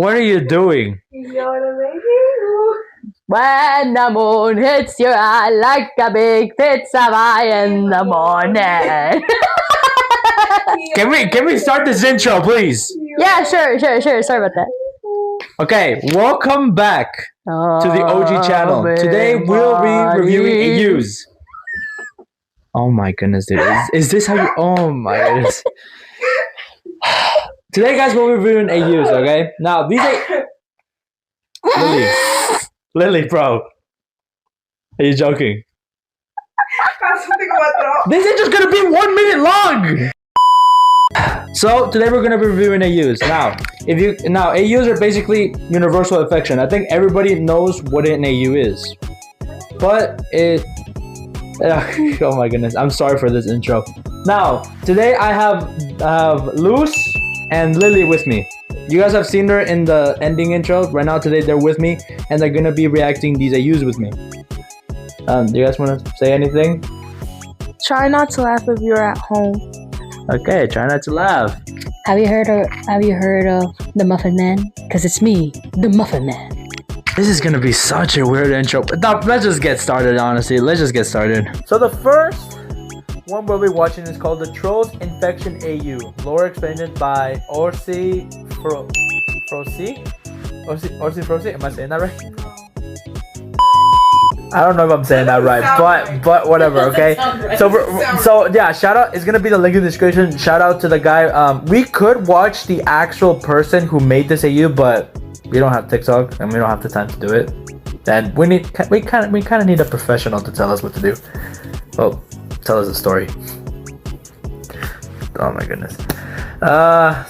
What are you doing? When the moon hits your eye like a big pizza pie in the morning. Can we start this intro, please? Yeah, sure. Sorry about that. Okay, welcome back to the OG channel. Today we'll be reviewing AUs. Oh my goodness, dude. Is this how you... Oh my goodness. Today, guys, we'll be reviewing AUs, okay? Now, these are... Lily, bro. Are you joking? This is just gonna be 1 minute long! So, today we're gonna be reviewing AUs. Now, AUs are basically universal affection. I think everybody knows what an AU is. But it... oh my goodness, I'm sorry for this intro. Now, today I have Luz and Lily with me. You guys have seen her in the ending intro. Right now, today they're with me, and they're gonna be reacting these AUs with me. Do you guys want to say anything? Try not to laugh if you're at home. Okay, try not to laugh. Have you heard of the Muffin Man? Cause it's me, the Muffin Man. This is gonna be such a weird intro. But no, let's just get started, honestly. Let's just get started. So the first one we'll be watching is called the Trolls Infection AU. Lore explained by Orseofkorse. Am I saying that right? I don't know if I'm saying that right, but whatever, okay? So yeah, shout out. It's gonna be the link in the description. Shout out to the guy. We could watch the actual person who made this AU, but we don't have TikTok and we don't have the time to do it. And we kind of need a professional to tell us what to do. Well, tell us a story. Oh my goodness.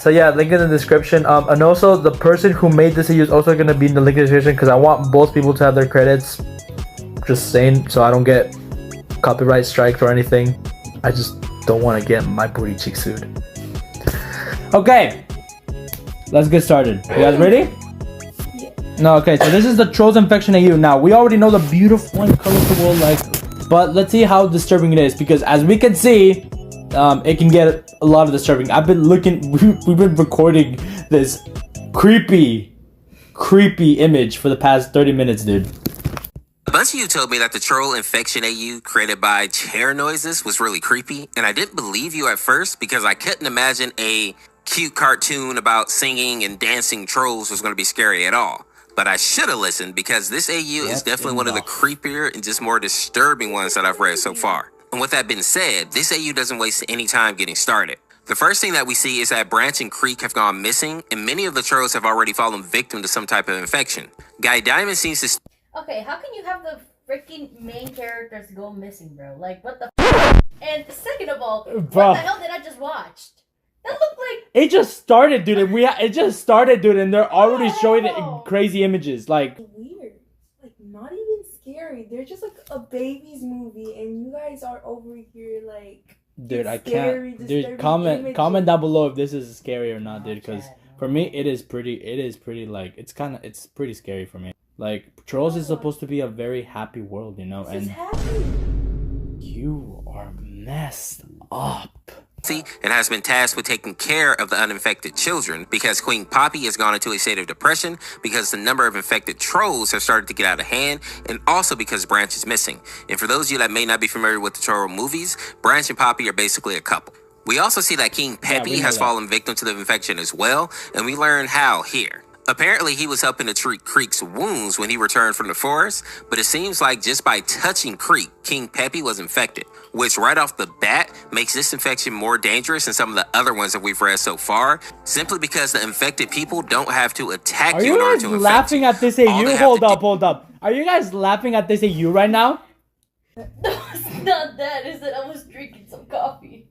So yeah, link in the description. And also the person who made this AU is also gonna be in the link in the description because I want both people to have their credits. Just saying, so I don't get copyright striked or anything. I just don't want to get my booty cheek sued. Okay, let's get started. You guys ready? Yeah. No, okay, so this is the Trolls Infection AU. Now, we already know the beautiful and colorful but let's see how disturbing it is, because as we can see, it can get a lot of disturbing. I've been looking, we've been recording this creepy image for the past 30 minutes, dude. A bunch of you told me that the Troll Infection AU created by Chairnoizes was really creepy, and I didn't believe you at first because I couldn't imagine a cute cartoon about singing and dancing trolls was going to be scary at all. But I should have listened because this AU is definitely one of the creepier and just more disturbing ones that I've read so far. And with that being said, this AU doesn't waste any time getting started. The first thing that we see is that Branch and Creek have gone missing, and many of the trolls have already fallen victim to some type of infection. Guy Diamond seems to... Okay, how can you have the freaking main characters go missing, bro? Like, what the f? And second of all, what the hell did I just watch? That looked like... It just started, dude, and they're already showing it in crazy images, like... Weird. Like, not even scary. They're just like a baby's movie, and you guys are over here, like... Dude, I scary, can't... Dude, comment down below if this is scary or not, dude, because for me, it is pretty, like, it's pretty scary for me. Like, Trolls is supposed to be a very happy world, you know, and you are messed up. And has been tasked with taking care of the uninfected children because Queen Poppy has gone into a state of depression because the number of infected trolls have started to get out of hand, and also because Branch is missing. And for those of you that may not be familiar with the troll movies, Branch and Poppy are basically a couple. We also see that King Peppy has fallen victim to the infection as well, and we learn how here. Apparently, he was helping to treat Creek's wounds when he returned from the forest, but it seems like just by touching Creek, King Peppy was infected, which right off the bat makes this infection more dangerous than some of the other ones that we've read so far, simply because the infected people don't have to attack you in order to infect you. Are you guys laughing at this AU? Hold up. Are you guys laughing at this AU right now? No, it's not that. It's that I was drinking some coffee,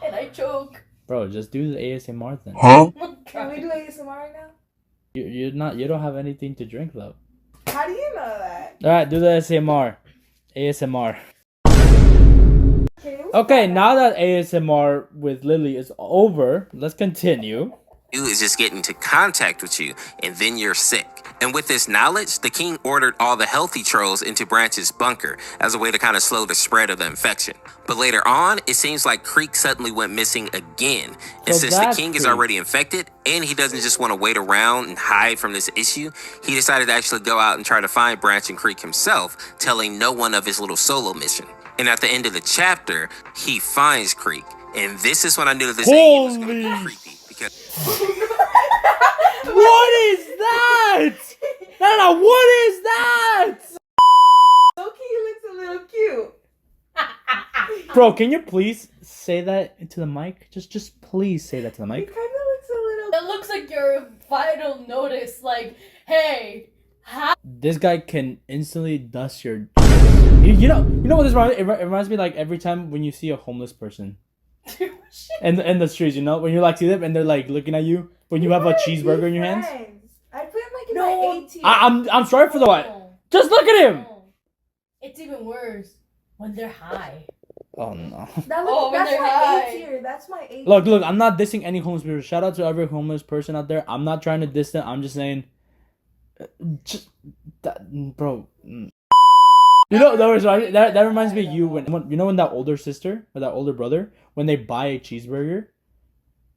and I choke. Bro, just do the ASMR then. Huh? Can we do ASMR right now? You don't have anything to drink, though. How do you know that? Alright, do the ASMR. Okay, now that ASMR with Lily is over, let's continue. is just get into contact with you, and then you're sick. And with this knowledge, the king ordered all the healthy trolls into Branch's bunker as a way to kind of slow the spread of the infection. But later on, it seems like Creek suddenly went missing again. And So since the that's king is Creek. already infected, and he doesn't just want to wait around and hide from this issue, he decided to actually go out and try to find Branch and Creek himself, telling no one of his little solo mission. And at the end of the chapter, he finds Creek. And this is when I knew that this AU was going to be Holy creepy. Because What is that? No, what is that? Okay, he looks a little cute. Bro, can you please say that into the mic? Just please say that to the He mic. kind of looks a little. That looks like your final notice, like, hey, how? This guy can instantly dust your. You know what this reminds? It reminds me like every time when you see a homeless person in the streets. You know when you like see them and they're like looking at you when you have a cheeseburger in your hands. I put him like in No. my 18. I'm sorry for the what. Just look at him. No. It's even worse when they're high. Oh no. When That's they're my high. A tier. That's my A tier. Look, I'm not dissing any homeless people. Shout out to every homeless person out there. I'm not trying to diss them. I'm just saying, just that, bro. You know that reminds me of you when when that older sister or that older brother when they buy a cheeseburger,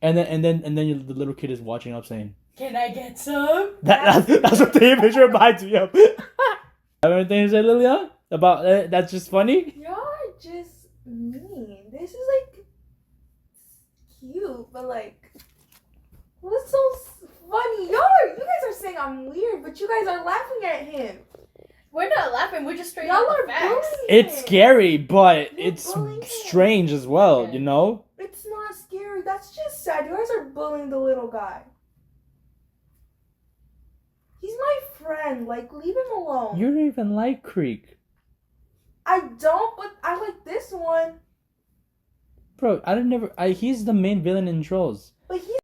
and then the little kid is watching up saying, Can I get some? that's what the picture reminds me of. Have anything to say, Lilia? About that's just funny. Y'all are just mean. This is like cute, but like, what's so funny? You guys are saying I'm weird, but you guys are laughing at him. We're not laughing. We're just straight Y'all up are the facts. bullying It's him. scary, but You're it's bullying him. strange as well. You know. It's not scary. That's just sad. You guys are bullying the little guy. He's my friend. Like, leave him alone. You don't even like Creek, I don't, but I like this one. bro. He's the main villain in Trolls. But he's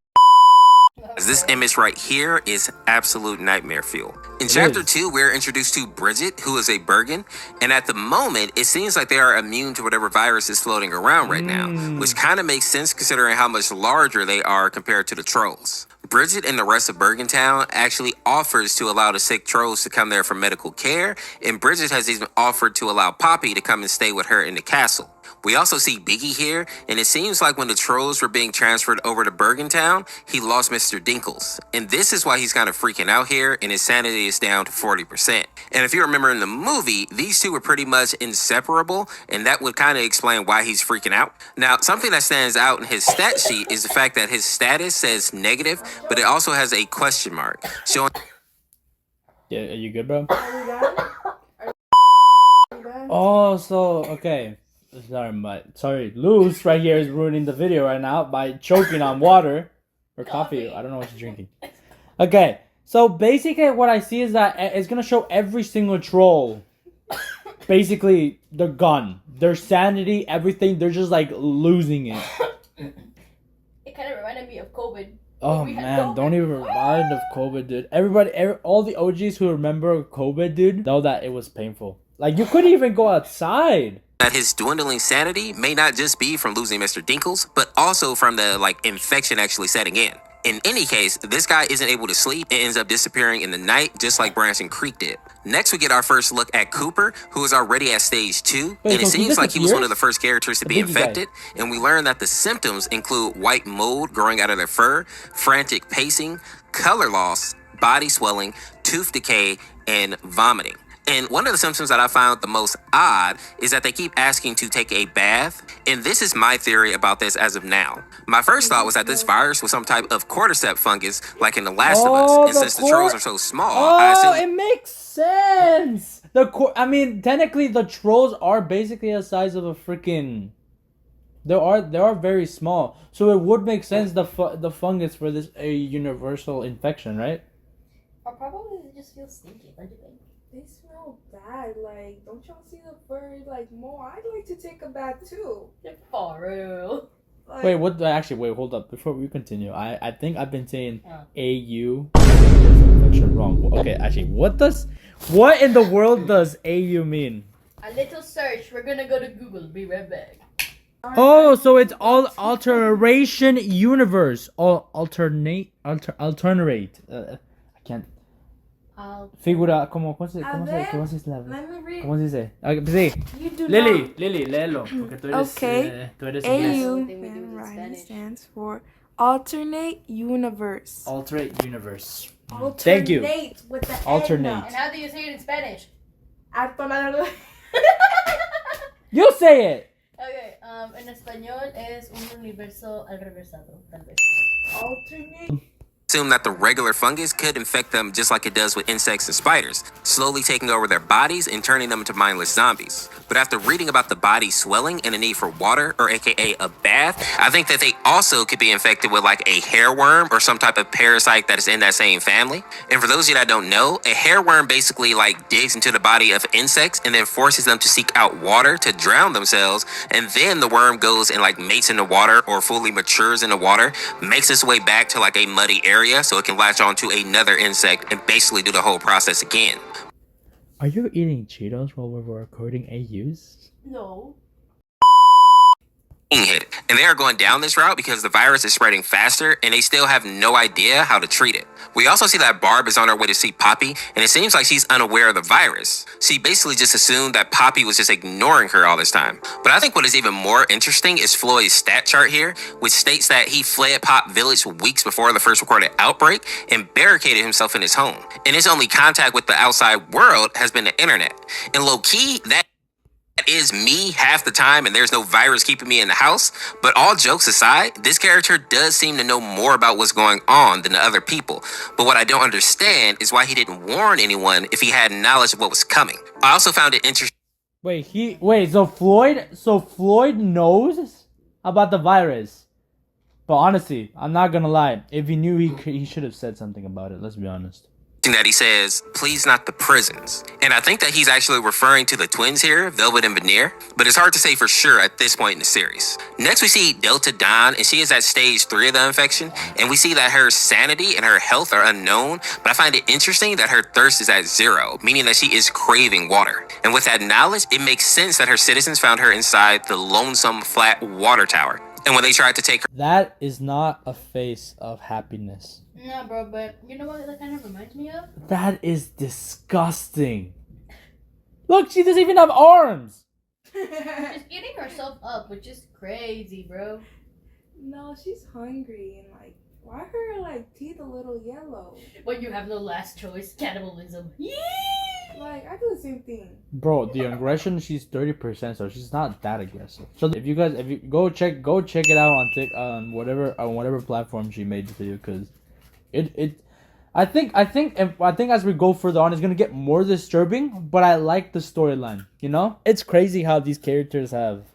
this image right here is absolute nightmare fuel. In It chapter is. 2, we're introduced to Bridget, who is a Bergen, and at the moment, it seems like they are immune to whatever virus is floating around right now, which kind of makes sense considering how much larger they are compared to the trolls. Bridget and the rest of Bergentown actually offers to allow the sick trolls to come there for medical care, and Bridget has even offered to allow Poppy to come and stay with her in the castle. We also see Biggie here, and it seems like when the trolls were being transferred over to Bergentown, he lost Mr. Dinkles. And this is why he's kind of freaking out here, and his sanity is down to 40%. And if you remember in the movie, these two were pretty much inseparable, and that would kind of explain why he's freaking out. Now, something that stands out in his stat sheet is the fact that his status says negative, but it also has a question mark, showing Yeah, are you good, bro? Are you done? Are you done? Oh, so okay. Sorry, Luz right here is ruining the video right now by choking on water or coffee. I don't know what she's drinking. Okay, so basically what I see is that it's gonna show every single troll. Basically, they're gone. Their sanity, everything, they're just like losing it. It kind of reminded me of COVID. Oh We had man, COVID. don't even remind of COVID, dude. All the OGs who remember COVID, dude, know that it was painful. Like you couldn't even go outside. that his dwindling sanity may not just be from losing Mr. Dinkles, but also from the infection actually setting in. In any case, this guy isn't able to sleep and ends up disappearing in the night, just like Branch and Creek did. Next, we get our first look at Cooper, who is already at stage 2, Wait, and it so he seems like he was one of the disappears? first characters to The be biggie guy. infected, and we learn that the symptoms include white mold growing out of their fur, frantic pacing, color loss, body swelling, tooth decay, and vomiting. And one of the symptoms that I found the most odd is that they keep asking to take a bath. And this is my theory about this as of now. My first thought was that this virus was some type of cordyceps fungus, like in The Last of Us. And since the trolls are so small, I Oh, assume it makes sense. Technically, the trolls are basically the size of a freaking. They are very small, so it would make sense the fungus for this a universal infection, right? Or probably they just feel stinky. What do you think? They smell bad. Like, don't y'all see the fur? Like, more. I'd like to take a bath too. For real. Like, Wait, hold up. Before we continue, I think I've been saying Oh. AU infection wrong. Okay, actually, what in the world does AU mean? A little search. We're gonna go to Google. Be right back. Oh, so it's all alteration universe. Alternate. I can't. Figura, ¿cómo se Let me read. ¿Cómo se dice? Sí. You do Lily, léelo, porque tú eres, Okay. tú eres inglés. AU thing we do is in right, Spanish. stands for alternate universe. Alternate universe. Alternate Thank you. with the Alternate. And how do you say it in Spanish? Alternate. You say it. Okay, en español es un universo al revésado, tal vez. Alternate. Assume that the regular fungus could infect them just like it does with insects and spiders, slowly taking over their bodies and turning them into mindless zombies. But after reading about the body swelling and a need for water, or aka a bath, I think that they also could be infected with like a hairworm or some type of parasite that is in that same family. And for those of you that don't know, a hairworm basically like digs into the body of insects and then forces them to seek out water to drown themselves, and then the worm goes and like mates in the water or fully matures in the water, makes its way back to like a muddy area so it can latch onto another insect and basically do the whole process again. Are you eating Cheetos while we're recording AUs? No. Hit. And they are going down this route because the virus is spreading faster and they still have no idea how to treat it. We also see that Barb is on her way to see Poppy, and it seems like she's unaware of the virus. She basically just assumed that Poppy was just ignoring her all this time. But I think what is even more interesting is Floyd's stat chart here, which states that he fled Pop Village weeks before the first recorded outbreak and barricaded himself in his home. And his only contact with the outside world has been the internet. And low-key, that is me half the time, and there's no virus keeping me in the house. But all jokes aside, this character does seem to know more about what's going on than the other people. But what I don't understand is why he didn't warn anyone if he had knowledge of what was coming. I also found it interesting. So Floyd knows about the virus. But honestly, I'm not gonna lie. If he knew, he should have said something about it. Let's be honest. That he says, please not the prisons. And I think that he's actually referring to the twins here, Velvet and Veneer, but it's hard to say for sure at this point in the series. Next we see Delta Dawn, and she is at stage 3 of the infection, and we see that her sanity and her health are unknown, but I find it interesting that her thirst is at 0, meaning that she is craving water. And with that knowledge, it makes sense that her citizens found her inside the lonesome flat water tower. And when they tried to take her, That is not a face of happiness. No, bro, but you know what that kind of reminds me of? That is disgusting. Look, she doesn't even have arms. She's eating herself up, which is crazy, bro. No, she's hungry and like, why her like teeth a little yellow? When you have no last choice, cannibalism. Like, I do the same thing. Bro, the aggression, she's 30%, so she's not that aggressive. So if you go check it out on whatever platform she made the video, because I think as we go further on, it's gonna get more disturbing. But I like the storyline. You know, it's crazy how these characters have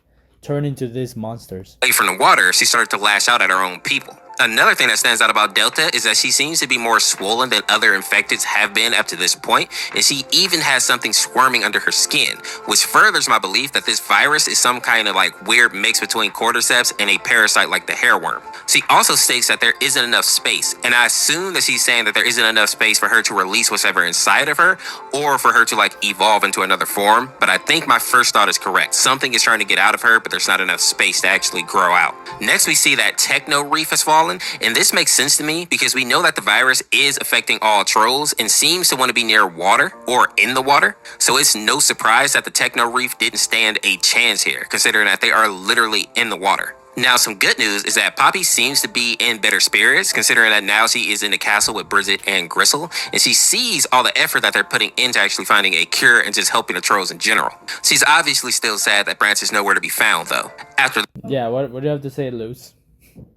turned into these monsters. away from the water, she started to lash out at her own people. Another thing that stands out about Delta is that she seems to be more swollen than other infecteds have been up to this point, and she even has something squirming under her skin, which furthers my belief that this virus is some kind of like weird mix between cordyceps and a parasite like the hairworm. She also states that there isn't enough space, and I assume that she's saying that there isn't enough space for her to release whatever inside of her, or for her to like evolve into another form. But I think my first thought is correct. Something is trying to get out of her, but there's not enough space to actually grow out. Next, we see that Techno Reef has fallen. And this makes sense to me because we know that the virus is affecting all trolls and seems to want to be near water or in the water. So it's no surprise that the Techno Reef didn't stand a chance here, considering that they are literally in the water. Now, some good news is that Poppy seems to be in better spirits, considering that now she is in the castle with Bridget and Gristle, and she sees all the effort that they're putting into actually finding a cure and just helping the trolls in general. She's obviously still sad that Branch is nowhere to be found, though. After Yeah, what do you have to say, Luz?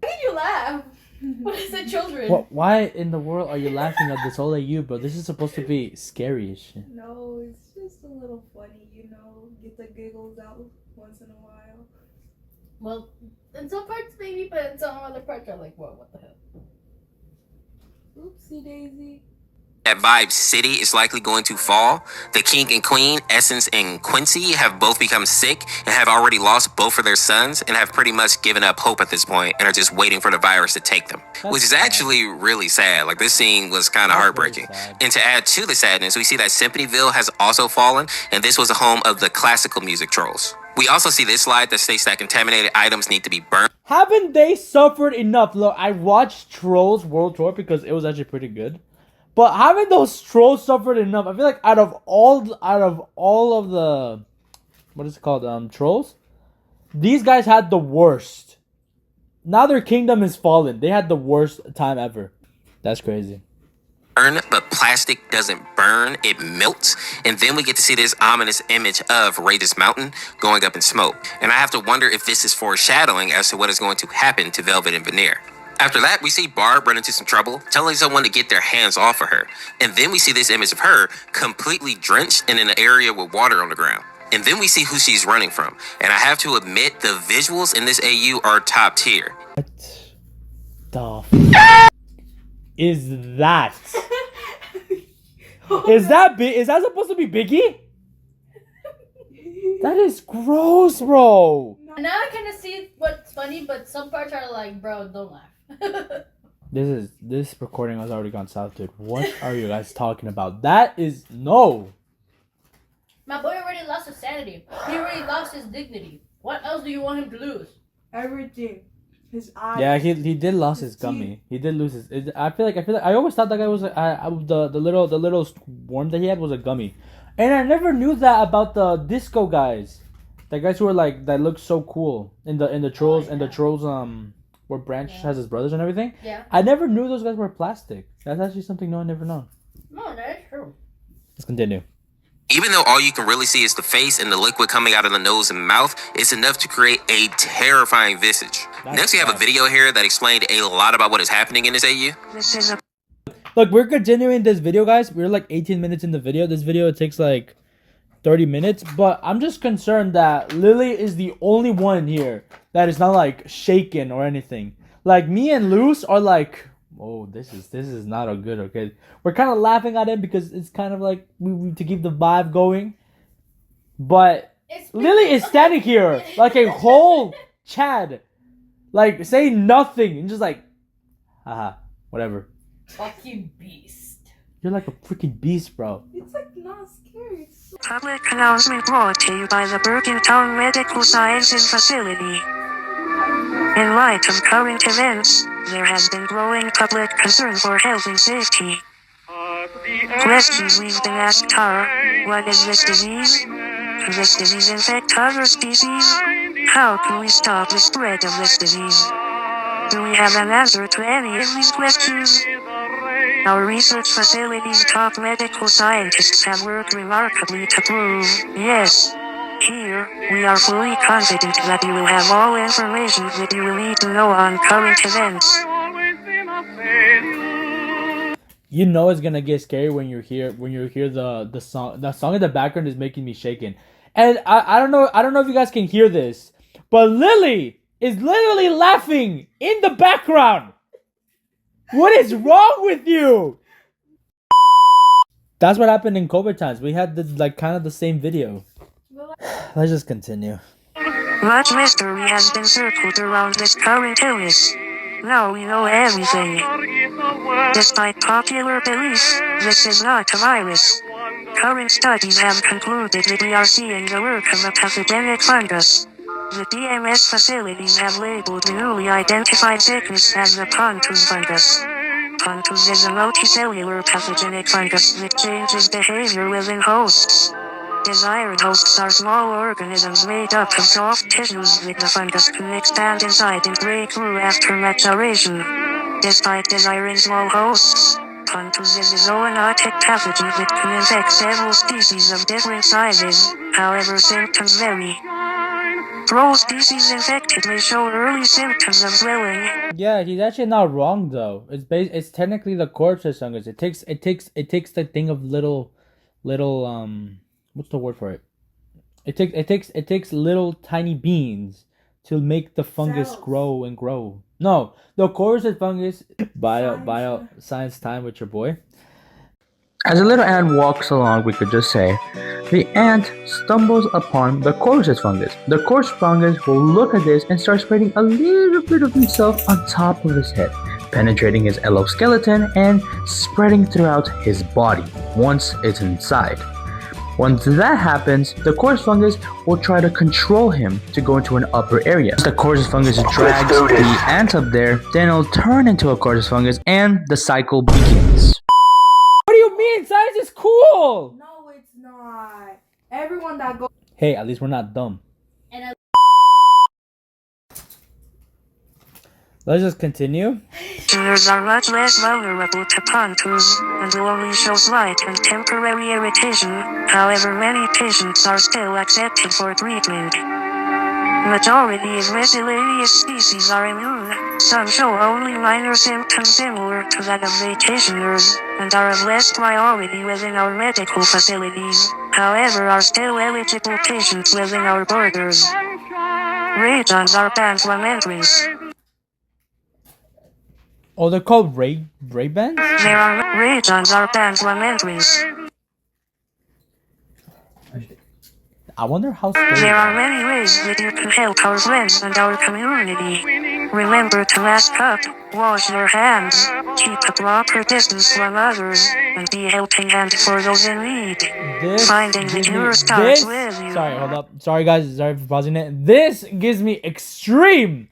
Why did you laugh? What is it, children? Why in the world are you laughing at this whole AU, bro? This is supposed to be scary as shit. No, it's just a little funny, you know, get the giggles out once in a while. Well, in some parts maybe, but in some other parts are like, whoa, what the hell? Oopsie daisy. that Vibe City is likely going to fall. The king and queen, Essence and Quincy, have both become sick and have already lost both of their sons and have pretty much given up hope at this point and are just waiting for the virus to take them. Which is actually really sad. Like, this scene was kind of heartbreaking. And to add to the sadness, we see that Symphonyville has also fallen, and this was the home of the classical music trolls. We also see this slide that states that contaminated items need to be burned. Haven't they suffered enough? Look, I watched Trolls World Tour because it was actually pretty good. But haven't those trolls suffered enough? I feel like out of all of the, what is it called, trolls, these guys had the worst. Now their kingdom is fallen. They had the worst time ever. That's crazy. But plastic doesn't burn, it melts. And then we get to see this ominous image of Raisins Mountain going up in smoke. And I have to wonder if this is foreshadowing as to what is going to happen to Velvet and Veneer. After that, we see Barb run into some trouble, telling someone to get their hands off of her. And then we see this image of her completely drenched and in an area with water on the ground. And then we see who she's running from. And I have to admit, the visuals in this AU are top tier. What the is that? Is that big? Is that supposed to be Biggie? That is gross, bro. Now I kind of see what's funny, but some parts are like, bro, don't laugh. This recording has already gone south, dude. What are you guys talking about? That is no. My boy already lost his sanity. He already lost his dignity. What else do you want him to lose? Everything. His eyes. Yeah, he did lose his gummy. He did lose his. I feel like I always thought that guy was the little worm that he had was a gummy, and I never knew that about the disco guys, the guys who were like that looked so cool in the trolls and the trolls where Branch has his brothers and everything. Yeah. I never knew those guys were plastic. That's actually something no one ever known. No, that is true. Let's continue. Even though all you can really see is the face and the liquid coming out of the nose and mouth, it's enough to create a terrifying visage. Next, we have a video here that explained a lot about what is happening in this AU. Look, we're continuing this video, guys. We're like 18 minutes in the video. This video, it takes like 30 minutes. But I'm just concerned that Lily is the only one here that is not like shaken or anything. Like me and Luce are like, oh, this is not a good, okay. We're kind of laughing at him because it's kind of like we to keep the vibe going. But Lily is standing here like a whole Chad, like saying nothing and just like, haha, whatever. Fucking beast. You're like a freaking beast, bro. It's like not scary. It's so Public announcement brought to you by the Bergentown Medical Sciences Facility. In light of current events, there has been growing public concern for health and safety. Questions we've been asked are, what is this disease? Can this disease infect other species? How can we stop the spread of this disease? Do we have an answer to any of these questions? Our research facility's top medical scientists have worked remarkably to prove, yes. Here, we are fully confident that you will have all information that you will need to know on current events. You know it's gonna get scary when you hear the song. The song in the background is making me shaken. And I don't know if you guys can hear this, but Lily is literally laughing in the background. What is wrong with you? That's what happened in COVID times. We had kind of the same video. Let's just continue. Much mystery has been circled around this current illness. Now we know everything. Despite popular belief, this is not a virus. Current studies have concluded that we are seeing the work of a pathogenic fungus. The DMS facilities have labeled the newly identified sickness as the pontoon fungus. Pontoon is a multicellular pathogenic fungus that changes behavior within hosts. Desired hosts are small organisms made up of soft tissues that the fungus can expand inside and break through after maturation. Despite desiring small hosts, pontoon is a zoonotic pathogen that can infect several species of different sizes, however symptoms vary. Troll species infected may show early symptoms of swelling. Yeah, he's actually not wrong though. It's technically the corpses fungus. It takes the thing of little what's the word for it? It takes little tiny beans to make the fungus grow and grow. No, the corpses fungus. Bio science time with your boy. As the little ant walks along, we could just say, the ant stumbles upon the corpses fungus. The corpse fungus will look at this and start spreading a little bit of himself on top of his head, penetrating his exoskeleton and spreading throughout his body once it's inside. Once that happens, the chorus fungus will try to control him to go into an upper area. Once the chorus fungus drags the ants up there, then it'll turn into a chorus fungus and the cycle begins. What do you mean? Science is cool! No, it's not. Everyone that goes. Hey, at least we're not dumb. And Let's just continue. Tumors are much less vulnerable to punctures and will only show slight and temporary irritation. However, many patients are still accepted for treatment. Majority of miscellaneous species are immune. Some show only minor symptoms similar to that of vacationers and are of less priority within our medical facilities. However, are still eligible patients within our borders. Raisins are inflammatories. Oh, they're called Ray-Bans? There are raisins are inflammatories. I wonder how There are many ways that you can help our friends and our community. Remember to mask up, wash your hands, keep a proper distance from others, and be a helping hand for those in need. Finding the cure starts with you. Sorry, hold up. Sorry, guys. Sorry for pausing it. This gives me extreme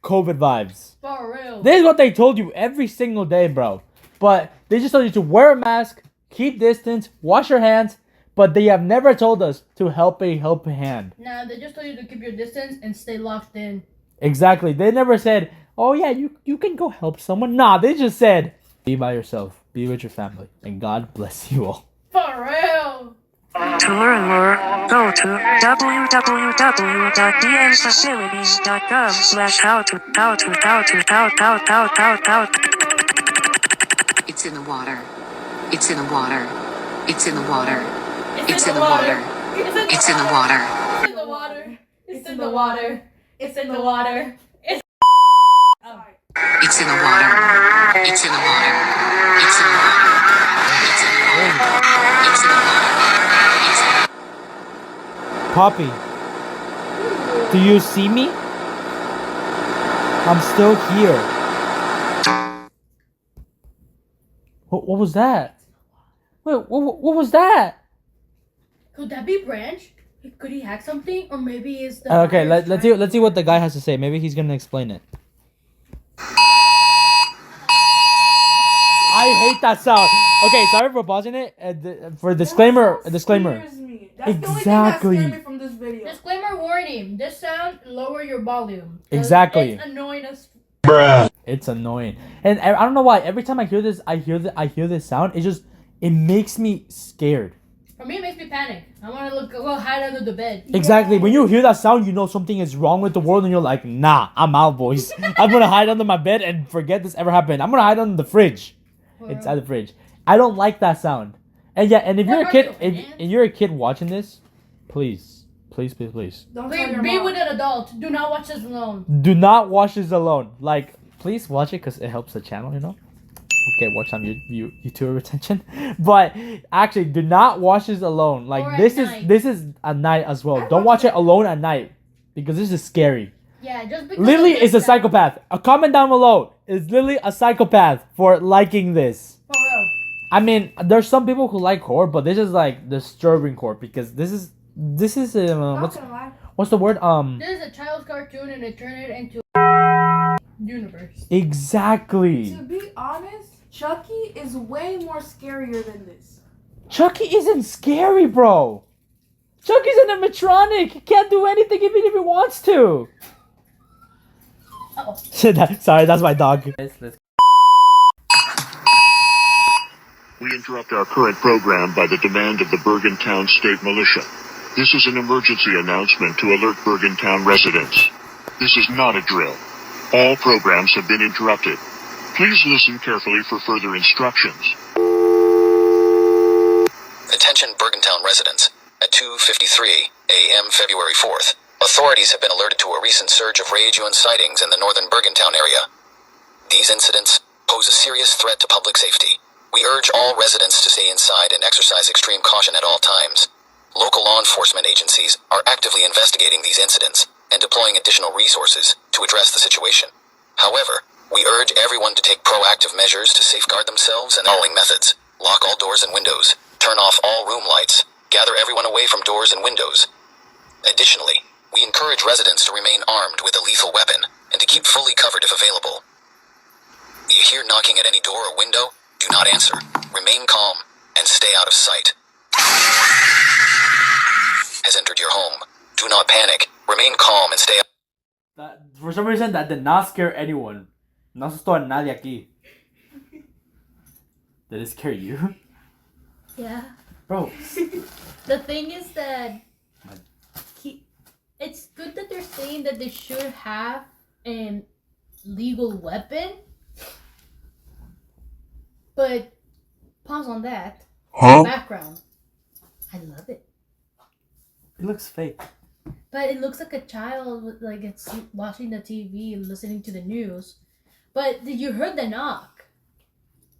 COVID vibes. for real. This is what they told you every single day, bro. But they just told you to wear a mask, keep distance, wash your hands, but they have never told us to help a hand. Nah, they just told you to keep your distance and stay locked in. Exactly. They never said, oh yeah, you can go help someone. Nah, they just said, be by yourself, be with your family, and God bless you all. For real. To learn more, go to www.dmfacilities.gov/how. It's in the water. It's in the water. It's in the water. It's in the water. It's in the water. It's in the water. It's in the water. It's in the water. It's in the water. It's in the water. It's in the water. It's in the water. It's in the water. Poppy, do you see me? I'm still here. What was that? Wait, what was that? Could that be Branch? Could he hack something? Or maybe it's the... Okay, let's see what the guy has to say. Maybe he's gonna explain it. I hate that sound. Okay, sorry for pausing it. For disclaimer. Scares me. That's Exactly. the only thing that scared me from this video. Disclaimer warning. This sound, lower your volume. 'Cause Exactly. It's annoying as... It's annoying, and I don't know why. Every time I hear this, I hear this sound. It makes me scared. For me, it makes me panic. I want to go hide under the bed. Exactly. When you hear that sound, you know something is wrong with the world, and you're like, nah, I'm out, boys. I'm gonna hide under my bed and forget this ever happened. I'm gonna hide under the fridge. It's at the fridge. I don't like that sound. And yeah, and if you're a kid, if you're a kid watching this, please. Don't tell your Be mom. with an adult. Do not watch this alone. Do not watch this alone. Like, please watch it because it helps the channel, you know? Okay, watch some YouTuber retention. But actually, do not watch this alone. Like, Or this at is night. this is at night as well. Don't watch it alone at night because this is scary. Yeah, just because... Lily of this is a sound. psychopath. A comment down below. Is Lily a psychopath for liking this? For real. I mean, there's some people who like horror, but this is like disturbing horror because this is Not gonna lie. what's the word? This is a child's cartoon and they turn it into universe. Exactly. To be honest, Chucky is way more scarier than this. Chucky isn't scary, bro. Chucky's an animatronic. He can't do anything even if he wants to. Uh-oh. Sorry, that's my dog. We interrupt our current program by the demand of the Bergentown State Militia. This is an emergency announcement to alert Bergentown residents. This is not a drill. All programs have been interrupted. Please listen carefully for further instructions. Attention Bergentown residents. At 2:53 a.m. February 4th, authorities have been alerted to a recent surge of Raisins sightings in the northern Bergentown area. These incidents pose a serious threat to public safety. We urge all residents to stay inside and exercise extreme caution at all times. Local law enforcement agencies are actively investigating these incidents and deploying additional resources to address the situation. However, we urge everyone to take proactive measures to safeguard themselves and following methods. Lock all doors and windows, turn off all room lights, Gather everyone away from doors and windows. Additionally, we encourage residents to remain armed with a lethal weapon and to keep fully covered if available. You hear knocking at any door or window? Do not answer. Remain calm and stay out of sight. Has entered your home. Do not panic. Remain calm and stay out. For some reason, that did not scare anyone. No asustó a nadie aquí. Did it scare you? Yeah. Bro. The thing is that it's good that they're saying that they should have an legal weapon. But pause on that. Huh? Background. I love it. It looks fake. But it looks like a child, like it's watching the TV and listening to the news. But did you heard the knock?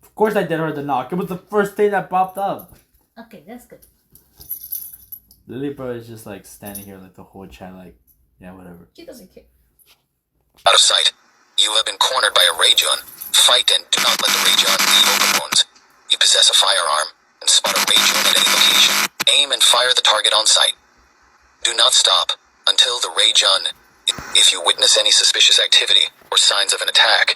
Of course I did hear the knock. It was the first thing that popped up. Okay, that's good. Lily bro is just like standing here like the whole chat like, yeah, whatever. She doesn't care. Out of sight. You have been cornered by a Rajon. Fight and do not let the Rajon leave open wounds. You possess a firearm and spot a Rajon at any location. Aim and fire the target on sight. Do not stop until the Rajon. If you witness any suspicious activity or signs of an attack,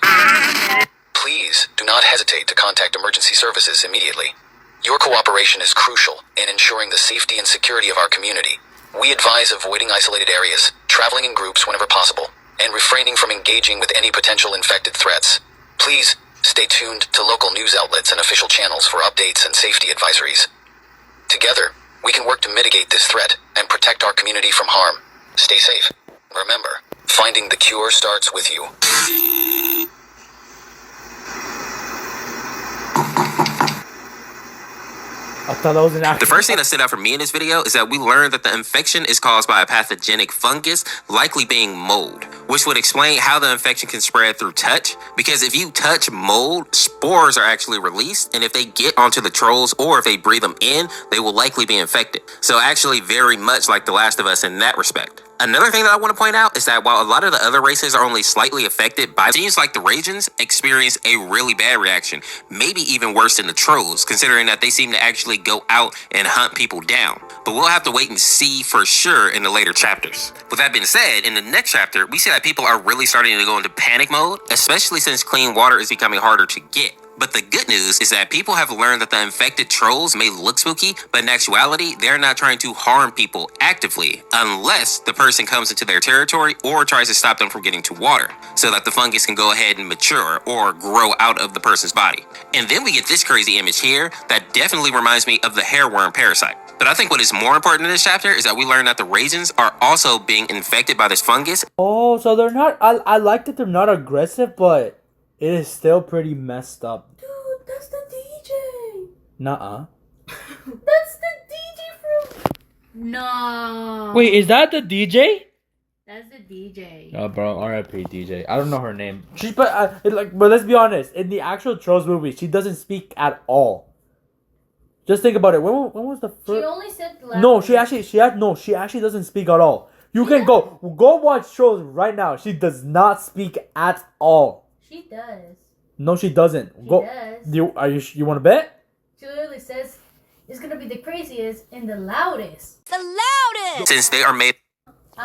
please do not hesitate to contact emergency services immediately. Your cooperation is crucial in ensuring the safety and security of our community. We advise avoiding isolated areas, traveling in groups whenever possible, and refraining from engaging with any potential infected threats. Please stay tuned to local news outlets and official channels for updates and safety advisories. Together, we can work to mitigate this threat and protect our community from harm. Stay safe. Remember, finding the cure starts with you. I thought that was an The first thing that stood out for me in this video is that we learned that the infection is caused by a pathogenic fungus, likely being mold, which would explain how the infection can spread through touch. Because if you touch mold, spores are actually released, and if they get onto the trolls or if they breathe them in, they will likely be infected. So actually very much like The Last of Us in that respect. Another thing that I want to point out is that while a lot of the other races are only slightly affected by it, seems like the Raisins experience a really bad reaction, maybe even worse than the trolls, considering that they seem to actually go out and hunt people down. But we'll have to wait and see for sure in the later chapters. With that being said, in the next chapter, we see that people are really starting to go into panic mode, especially since clean water is becoming harder to get. But the good news is that people have learned that the infected trolls may look spooky, but in actuality, they're not trying to harm people actively unless the person comes into their territory or tries to stop them from getting to water so that the fungus can go ahead and mature or grow out of the person's body. And then we get this crazy image here that definitely reminds me of the hairworm parasite. But I think what is more important in this chapter is that we learn that the Raisins are also being infected by this fungus. Oh, so they're not, I like that they're not aggressive, but it is still pretty messed up. Dude, that's the DJ. Nuh-uh. That's the DJ from... No. Wait, is that the DJ? That's the DJ. Oh, bro, R.I.P. DJ. I don't know her name. But let's be honest. In the actual Trolls movie, she doesn't speak at all. Just think about it. When was the first? She only said the last No, one. she actually doesn't speak at all. You can go watch Trolls right now. She does not speak at all. She does. No, she doesn't. She Go. does. You want to bet? She literally says it's gonna be the craziest and the loudest. The loudest! Since they are made...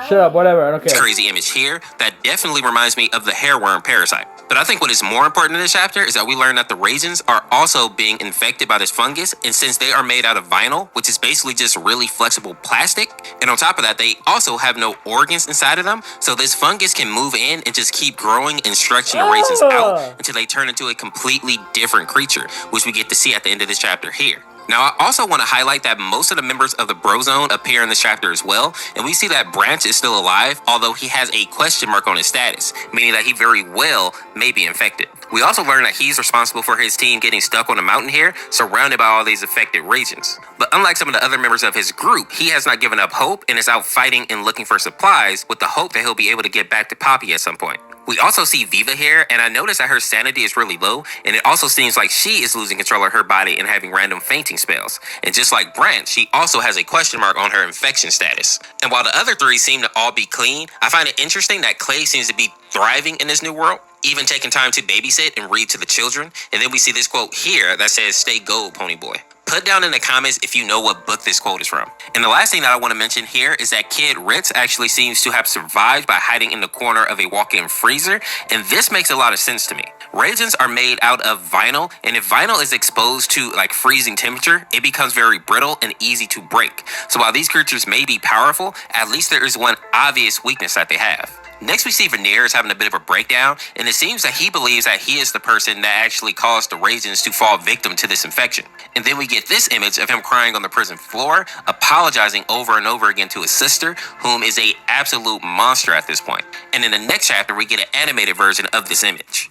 Shut up, whatever, I don't care. Crazy image here that definitely reminds me of the hairworm parasite. But I think what is more important in this chapter is that we learn that the Raisins are also being infected by this fungus, and since they are made out of vinyl, which is basically just really flexible plastic, and on top of that, they also have no organs inside of them, so this fungus can move in and just keep growing and stretching the Raisins out until they turn into a completely different creature, which we get to see at the end of this chapter here. Now, I also want to highlight that most of the members of the Brozone appear in this chapter as well, and we see that Branch is still alive, although he has a question mark on his status, meaning that he very well may be infected. We also learn that he's responsible for his team getting stuck on a mountain here, surrounded by all these affected Raisins. But unlike some of the other members of his group, he has not given up hope and is out fighting and looking for supplies with the hope that he'll be able to get back to Poppy at some point. We also see Viva here, and I notice that her sanity is really low, and it also seems like she is losing control of her body and having random fainting spells. And just like Branch, she also has a question mark on her infection status. And while the other three seem to all be clean, I find it interesting that Clay seems to be thriving in this new world, even taking time to babysit and read to the children. And then we see this quote here that says, "Stay gold, pony boy." Put down in the comments if you know what book this quote is from. And the last thing that I want to mention here is that Kid Ritz actually seems to have survived by hiding in the corner of a walk-in freezer, and this makes a lot of sense to me. Raisins are made out of vinyl, and if vinyl is exposed to like freezing temperature, it becomes very brittle and easy to break. So while these creatures may be powerful, at least there is one obvious weakness that they have. Next, we see Veneers having a bit of a breakdown, and it seems that he believes that he is the person that actually caused the Raisins to fall victim to this infection. And then we get this image of him crying on the prison floor, apologizing over and over again to his sister, whom is a absolute monster at this point. And in the next chapter, we get an animated version of this image.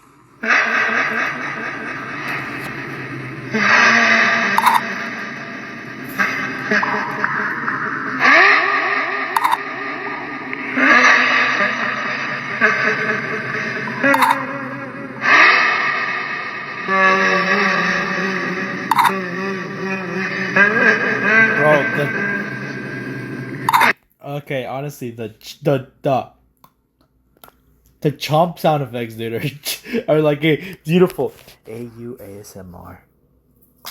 Okay, honestly, the chomp sound effects, dude, are like a beautiful ASMR.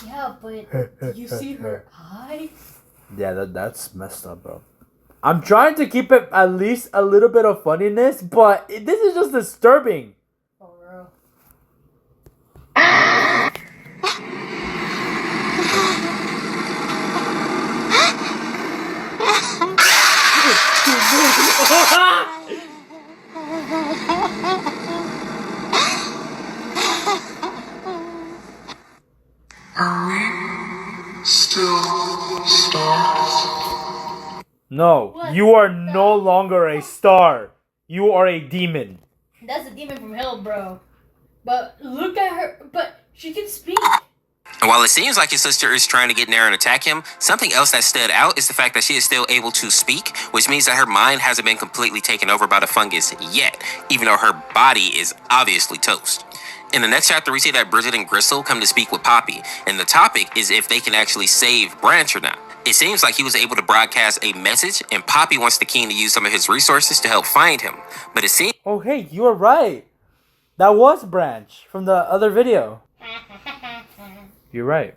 Yeah, but you see her eye? Yeah, that's messed up, bro. I'm trying to keep it at least a little bit of funniness, but this is just disturbing. For real. Are we still stars? No, What you are the- no longer a star. You are a demon. That's a demon from hell, bro. But look at her. But she can speak. And while it seems like his sister is trying to get in there and attack him, something else that stood out is the fact that she is still able to speak, which means that her mind hasn't been completely taken over by the fungus yet, even though her body is obviously toast. In the next chapter, we see that Bridget and Gristle come to speak with Poppy, and the topic is if they can actually save Branch or not. It seems like he was able to broadcast a message, and Poppy wants the king to use some of his resources to help find him. But it seems... Oh, hey, you were right. That was Branch from the other video. You're right.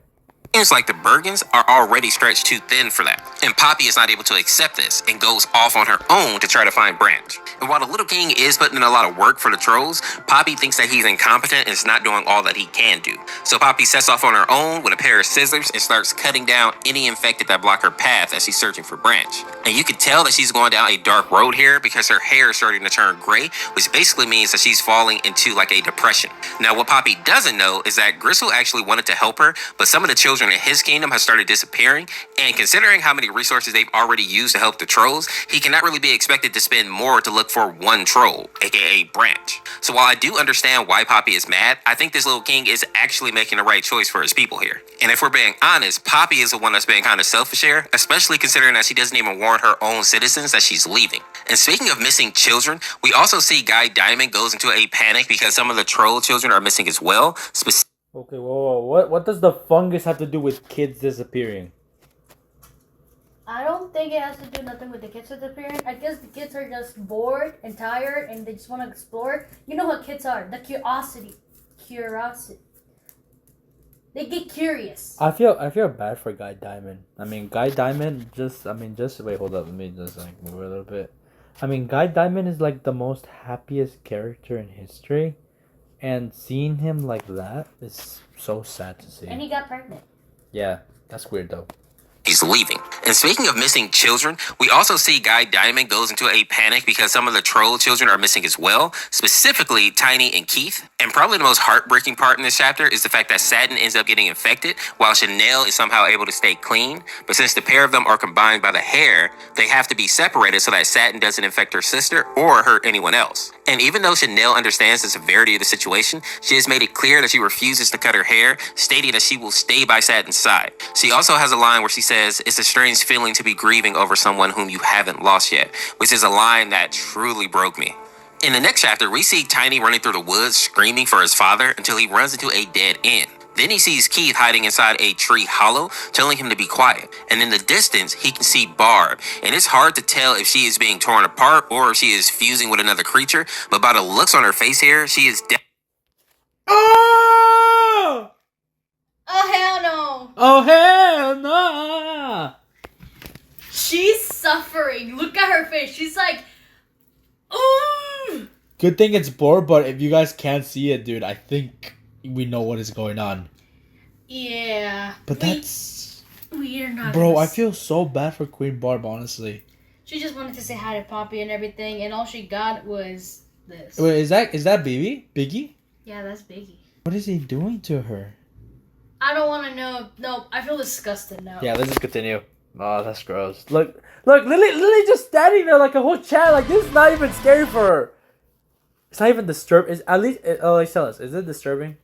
Seems like the Bergens are already stretched too thin for that, and Poppy is not able to accept this and goes off on her own to try to find Branch. And while the little king is putting in a lot of work for the trolls, Poppy thinks that he's incompetent and is not doing all that he can do. So Poppy sets off on her own with a pair of scissors and starts cutting down any infected that block her path as she's searching for Branch. And you can tell that she's going down a dark road here because her hair is starting to turn gray, which basically means that she's falling into like a depression. Now, what Poppy doesn't know is that Gristle actually wanted to help her, but some of the children in his kingdom have started disappearing, and considering how many resources they've already used to help the trolls, he cannot really be expected to spend more to look for one troll, aka Branch. So while I do understand why Poppy is mad, I think this little king is actually making the right choice for his people here. And if we're being honest, Poppy is the one that's being kind of selfish here, especially considering that she doesn't even warn her own citizens that she's leaving. And speaking of missing children, we also see Guy Diamond goes into a panic because some of the troll children are missing as well. Okay, whoa. What does the fungus have to do with kids disappearing? I don't think it has to do nothing with the kids disappearing. I guess the kids are just bored and tired and they just want to explore. You know how kids are. The curiosity. They get curious. I feel bad for Guy Diamond. I mean, Guy Diamond just wait, hold up. Let me just like move a little bit. I mean, Guy Diamond is like the most happiest character in history. And seeing him like that is so sad to see. And he got pregnant. Yeah, that's weird though. He's leaving. And speaking of missing children, we also see Guy Diamond goes into a panic because some of the troll children are missing as well, specifically Tiny and Keith. And probably the most heartbreaking part in this chapter is the fact that Satin ends up getting infected while Chanel is somehow able to stay clean. But since the pair of them are combined by the hair, they have to be separated so that Satin doesn't infect her sister or hurt anyone else. And even though Chanel understands the severity of the situation, she has made it clear that she refuses to cut her hair, stating that she will stay by Satin's side. She also has a line where she says, "It's a strange feeling to be grieving over someone whom you haven't lost yet," which is a line that truly broke me. In the next chapter, we see Tiny running through the woods screaming for his father until he runs into a dead end. Then he sees Keith hiding inside a tree hollow, telling him to be quiet. And in the distance, he can see Barb. And it's hard to tell if she is being torn apart or if she is fusing with another creature. But by the looks on her face here, she is dead. Oh! Oh hell no! Oh hell no! She's suffering. Look at her face. She's like, ooh. Good thing it's blurred, but if you guys can't see it, dude, I think we know what is going on. Yeah. But that's... We are not... Bro, I feel so bad for Queen Barb, honestly. She just wanted to say hi to Poppy and everything, and all she got was this. Wait, is that Biggie? Biggie? Yeah, that's Biggie. What is he doing to her? I don't want to know. No, I feel disgusted now. Yeah, let's just continue. Oh, that's gross. Look, Lily just standing there like a whole chat. Like, this is not even scary for her. It's not even disturbing. Is at least, tell us, is it disturbing?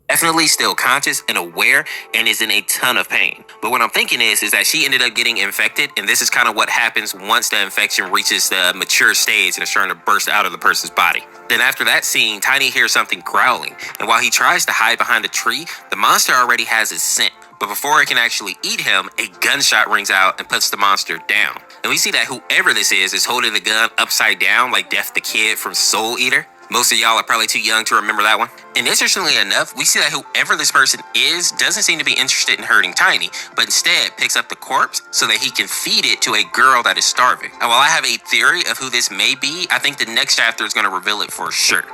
Definitely still conscious and aware and is in a ton of pain. But what I'm thinking is that she ended up getting infected, and this is kind of what happens once the infection reaches the mature stage and is starting to burst out of the person's body. Then after that scene, Tiny hears something growling, and while he tries to hide behind a tree, the monster already has his scent. But before it can actually eat him, a gunshot rings out and puts the monster down. And we see that whoever this is holding the gun upside down like Death the Kid from Soul Eater. Most of y'all are probably too young to remember that one. And interestingly enough, we see that whoever this person is doesn't seem to be interested in hurting Tiny, but instead picks up the corpse so that he can feed it to a girl that is starving. And while I have a theory of who this may be, I think the next chapter is going to reveal it for sure.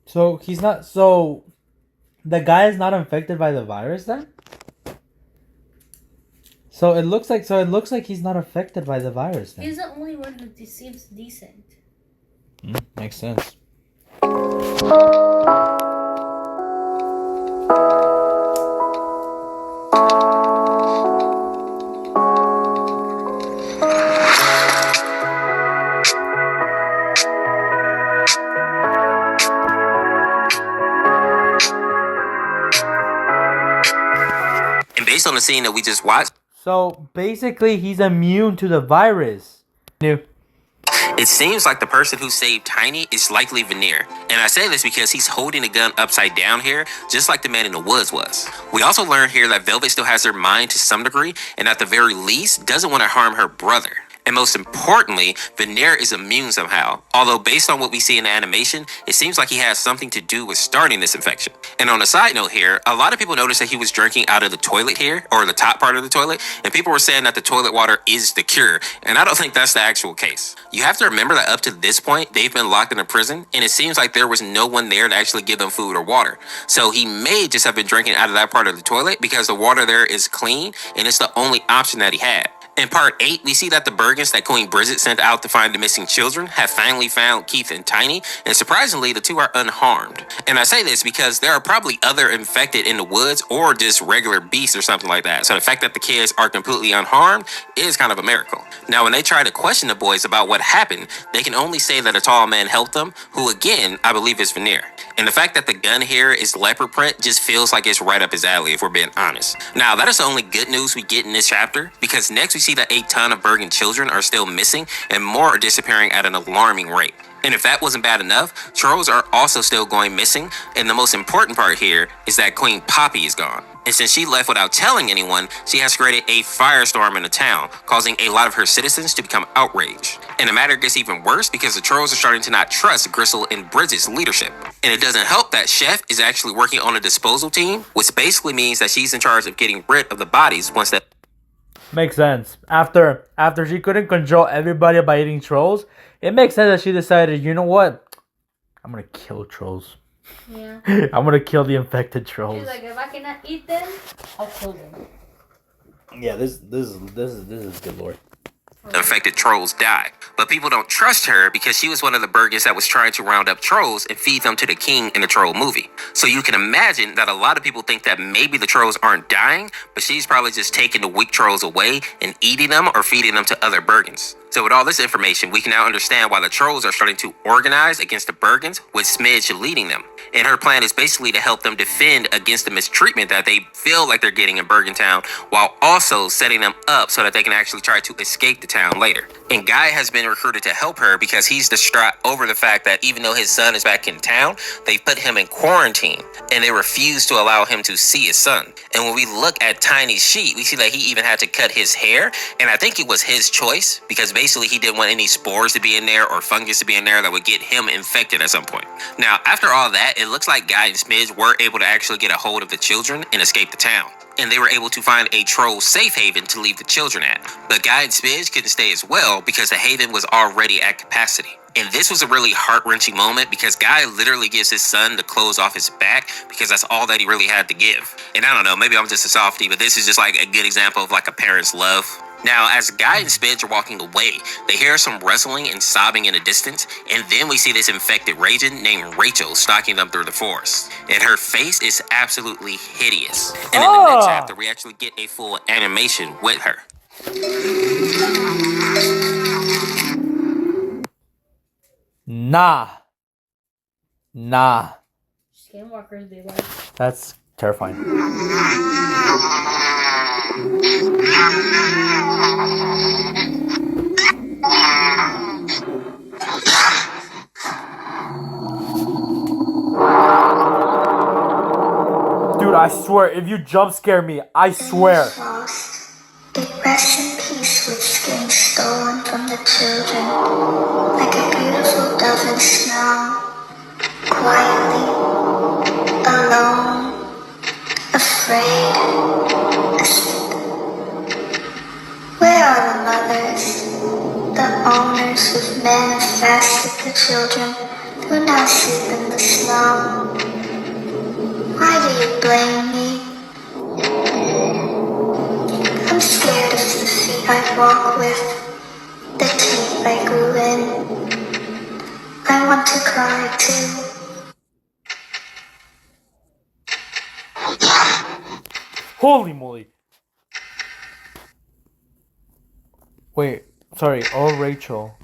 So he's not. So the guy is not infected by the virus then. So it looks like he's not affected by the virus then. He's the only one who seems decent. Makes sense. Based on the scene that we just watched, So basically, he's immune to the virus. New. it seems like the person who saved Tiny is likely Veneer. And I say this because he's holding a gun upside down here, just like the man in the woods was. We also learn here that Velvet still has her mind to some degree, and at the very least, doesn't want to harm her brother. And most importantly, Veneer is immune somehow. Although based on what we see in the animation, it seems like he has something to do with starting this infection. And on a side note here, a lot of people noticed that he was drinking out of the toilet here, or the top part of the toilet, and people were saying that the toilet water is the cure. And I don't think that's the actual case. You have to remember that up to this point, they've been locked in a prison, and it seems like there was no one there to actually give them food or water. So he may just have been drinking out of that part of the toilet because the water there is clean, and it's the only option that he had. In part 8, we see that the Bergens that Queen Bridget sent out to find the missing children have finally found Keith and Tiny, and surprisingly, the two are unharmed. And I say this because there are probably other infected in the woods or just regular beasts or something like that. So the fact that the kids are completely unharmed is kind of a miracle. Now, when they try to question the boys about what happened, they can only say that a tall man helped them, who again, I believe is Veneer. And the fact that the gun here is leopard print just feels like it's right up his alley, if we're being honest. Now, that is the only good news we get in this chapter, because next we see that a ton of Bergen children are still missing, and more are disappearing at an alarming rate. And if that wasn't bad enough, trolls are also still going missing, and the most important part here is that Queen Poppy is gone. And since she left without telling anyone, she has created a firestorm in the town, causing a lot of her citizens to become outraged. And the matter gets even worse because the trolls are starting to not trust Gristle and Bridget's leadership. And it doesn't help that Chef is actually working on a disposal team, which basically means that she's in charge of getting rid of the bodies once that... Makes sense. After she couldn't control everybody by eating trolls, it makes sense that she decided, you know what? I'm gonna kill trolls. Yeah. I'm gonna kill the infected trolls. She's like, if I cannot eat them, I'll kill them. Yeah, this is good, Lord. infected trolls die. But people don't trust her because she was one of the Bergens that was trying to round up trolls and feed them to the king in the troll movie. So you can imagine that a lot of people think that maybe the trolls aren't dying, but she's probably just taking the weak trolls away and eating them or feeding them to other Bergens. So with all this information, we can now understand why the trolls are starting to organize against the Bergens, with Smidge leading them. And her plan is basically to help them defend against the mistreatment that they feel like they're getting in Bergentown, while also setting them up so that they can actually try to escape the town later. And Guy has been recruited to help her because he's distraught over the fact that even though his son is back in town, they've put him in quarantine and they refuse to allow him to see his son. And when we look at Tiny's sheet, we see that he even had to cut his hair, and I think it was his choice because basically he didn't want any spores to be in there or fungus to be in there that would get him infected at some point. Now, after all that, it looks like Guy and Smidge were able to actually get a hold of the children and escape the town. And they were able to find a troll safe haven to leave the children at. But Guy and Smidge couldn't stay as well because the haven was already at capacity. And this was a really heart-wrenching moment because Guy literally gives his son the clothes off his back because that's all that he really had to give. And I don't know, maybe I'm just a softie, but this is just like a good example of like a parent's love. Now, as Guy and Smidge are walking away, they hear some rustling and sobbing in the distance, and then we see this infected Raisin named Rachel stalking them through the forest. And her face is absolutely hideous. And in the next chapter, we actually get a full animation with her. Nah. Skinwalkers be like. That's terrifying. Dude, I swear, if you jump scare me, I swear. They rest in peace with skin stolen from the children, like a beautiful dove in snow, quietly, alone, afraid, asleep. Where are the mothers, the owners who've manifested the children who now sleep in the snow? Why do you blame me? I'm scared of the feet I walk with, the teeth I grew in. I want to cry too. Holy moly. Wait, sorry. Oh, Rachel.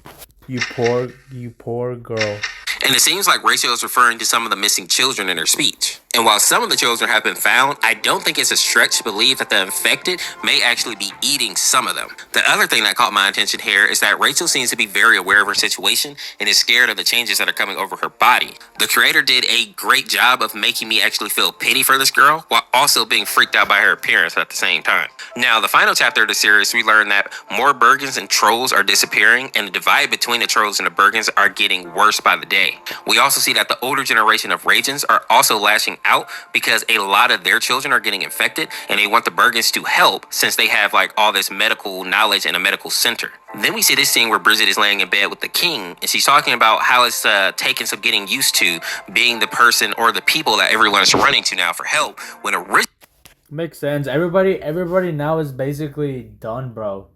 You poor girl. And it seems like Rachel is referring to some of the missing children in her speech. And while some of the children have been found, I don't think it's a stretch to believe that the infected may actually be eating some of them. The other thing that caught my attention here is that Rachel seems to be very aware of her situation and is scared of the changes that are coming over her body. The creator did a great job of making me actually feel pity for this girl while also being freaked out by her appearance at the same time. Now, the final chapter of the series, we learn that more Bergens and trolls are disappearing, and the divide between the trolls and the Bergens are getting worse by the day. We also see that the older generation of Raisins are also lashing out because a lot of their children are getting infected, and they want the Bergens to help since they have like all this medical knowledge and a medical center. Then we see this scene where Bridget is laying in bed with the king, and she's talking about how it's taken some getting used to being the person or the people that everyone is running to now for help when originally. Makes sense. Everybody now is basically done, bro.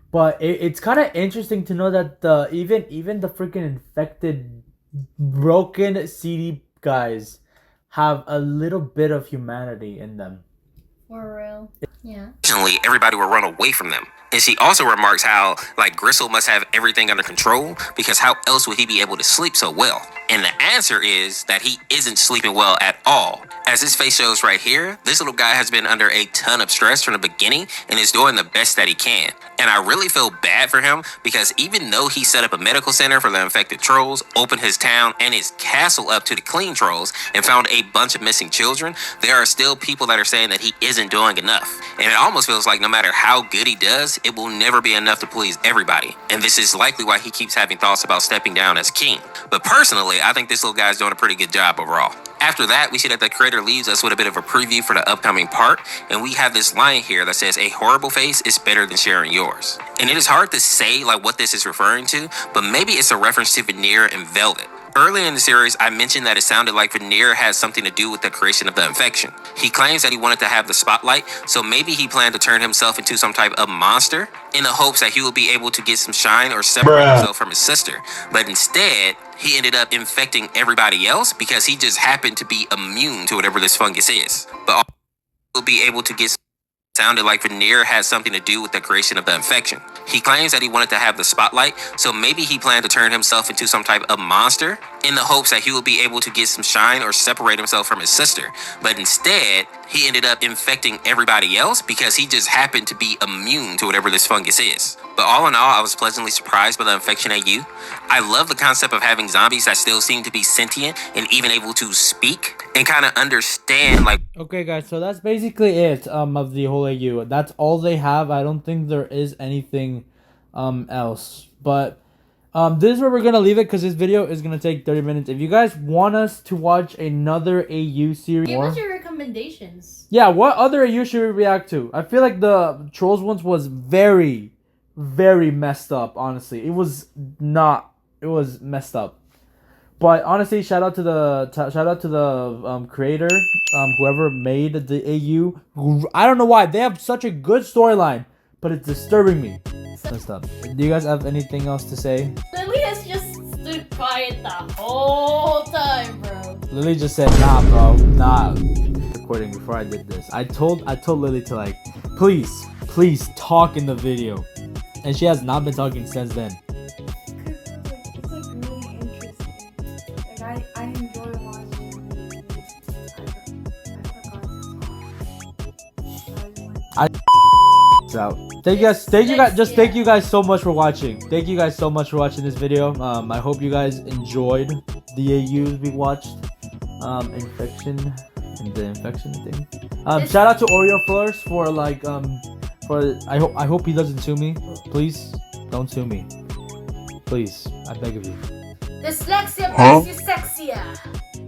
But it's kind of interesting to know that even the freaking infected, broken CD guys have a little bit of humanity in them. For real. Yeah. Originally, everybody would run away from them. And she also remarks how, like, Gristle must have everything under control because how else would he be able to sleep so well? And the answer is that he isn't sleeping well at all. As his face shows right here, this little guy has been under a ton of stress from the beginning and is doing the best that he can. And I really feel bad for him because even though he set up a medical center for the infected trolls, opened his town and his castle up to the clean trolls, and found a bunch of missing children, there are still people that are saying that he isn't doing enough. And it almost feels like no matter how good he does, it will never be enough to please everybody. And this is likely why he keeps having thoughts about stepping down as king. But personally, I think this little guy's doing a pretty good job overall. After that, we see that the creator leaves us with a bit of a preview for the upcoming part, and we have this line here that says, "A horrible face is better than sharing yours." And it is hard to say like what this is referring to, but maybe it's a reference to Veneer and Velvet. Early in the series, I mentioned that it sounded like veneer had something to do with the creation of the infection. He claims that he wanted to have the spotlight, so maybe he planned to turn himself into some type of monster in the hopes that he would be able to get some shine or separate himself from his sister. But instead, he ended up infecting everybody else because he just happened to be immune to whatever this fungus is. But all will be able to get sounded like veneer had something to do with the creation of the infection. He claims that he wanted to have the spotlight, so maybe he planned to turn himself into some type of monster in the hopes that he would be able to get some shine or separate himself from his sister. But instead, he ended up infecting everybody else because he just happened to be immune to whatever this fungus is. But all in all, I was pleasantly surprised by the infection AU. I love the concept of having zombies that still seem to be sentient and even able to speak and kind of understand, like... Okay, guys, so that's basically it of the whole AU. That's all they have. I don't think there is anything else. But this is where we're going to leave it because this video is going to take 30 minutes. If you guys want us to watch another AU series... Give us your recommendations. Yeah, what other AU should we react to? I feel like the Trolls ones was very, very messed up, honestly. It was not... It was messed up. But honestly, shout out to the creator, whoever made the AU. I don't know why they have such a good storyline, but it's disturbing me. Messed up. Do you guys have anything else to say? Lily has just stood quiet the whole time, bro. Lily just said, "Nah, bro, nah." Recording before I did this, I told Lily to like, please talk in the video, and she has not been talking since then. I enjoy watching So thank you guys so much for watching. Thank you guys so much for watching this video. I hope you guys enjoyed the AUs we watched. Infection thing. Shout out to Orseofkorse for like I hope he doesn't sue me. Please don't sue me. Please, I beg of you. Dyslexia makes you sexier.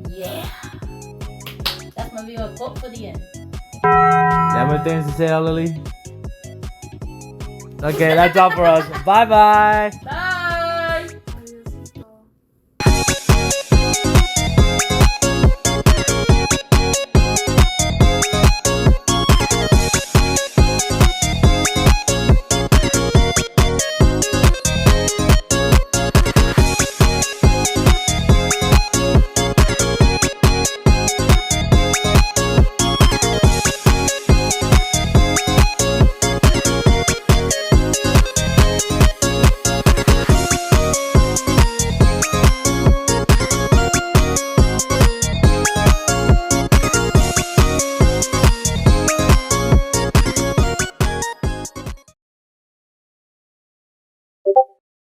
Yeah. That's my video quote for the end. You have any things to say, Lily? Okay, that's all for us. Bye-bye. Bye.